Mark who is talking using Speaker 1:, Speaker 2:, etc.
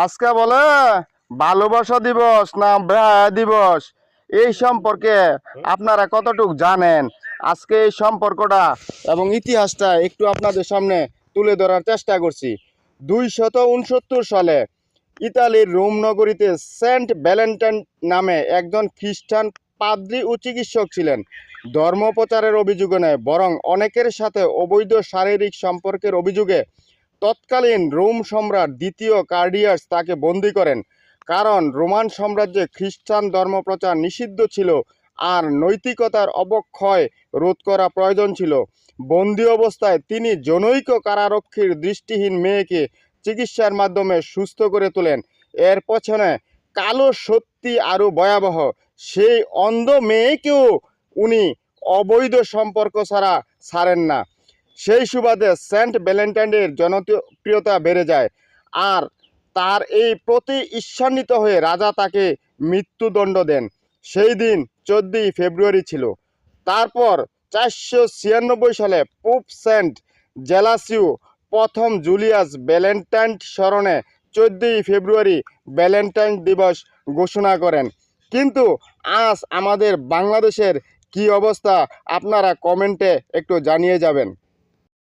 Speaker 1: আজকে বলে ভালোবাসা দিবস না বেহায়া দিবস, এই সম্পর্কে আপনারা কতটুকু জানেন? আজকে এই সম্পর্কটা এবং ইতিহাসটা একটু আপনাদের সামনে তুলে ধরার চেষ্টা করছি। 269 সালে ইতালির রোম নগরীতে সেন্ট ভ্যালেন্টাইন নামে একজন খ্রিস্টান পাদ্রী ও চিকিৎসক ছিলেন। ধর্মপ্রচারের অভিযোগে নয়, বরং অনেকের সাথে অবৈধ শারীরিক সম্পর্কের অভিযোগে তৎকালীন রোম সম্রাট দ্বিতীয় কার্ডিয়াস তাকে বন্দী করেন। কারণ রোমান সাম্রাজ্যে খ্রিস্টান ধর্মপ্রচার নিষিদ্ধ ছিল আর নৈতিকতার অবক্ষয় রোধ করা প্রয়োজন ছিল। বন্দী অবস্থায় তিনি জনৈক কারারক্ষীর দৃষ্টিহীন মেয়েকে চিকিৎসার মাধ্যমে সুস্থ করে তোলেন। এর পেছনে কালো সত্যি আরও ভয়াবহ। সেই অন্ধ মেয়েকেও উনি অবৈধ সম্পর্ক ছাড়া ছাড়েন না। সেই সুবাদে সেন্ট ভ্যালেন্টাইনের জনপ্রিয়তা বেড়ে যায়, আর তার এই প্রতি ঈর্ষান্বিত হয়ে রাজা তাকে মৃত্যুদণ্ড দেন। সেই দিন 14ই ফেব্রুয়ারি ছিল। তারপর 496 সালে পোপ সেন্ট জেলাসিও প্রথম জুলিয়াস ভ্যালেন্টাইন স্মরণে 14ই ফেব্রুয়ারি ভ্যালেন্টাইন দিবস ঘোষণা করেন। কিন্তু আজ আমাদের বাংলাদেশের কি অবস্থা, আপনারা কমেন্টে একটু জানিয়ে যাবেন।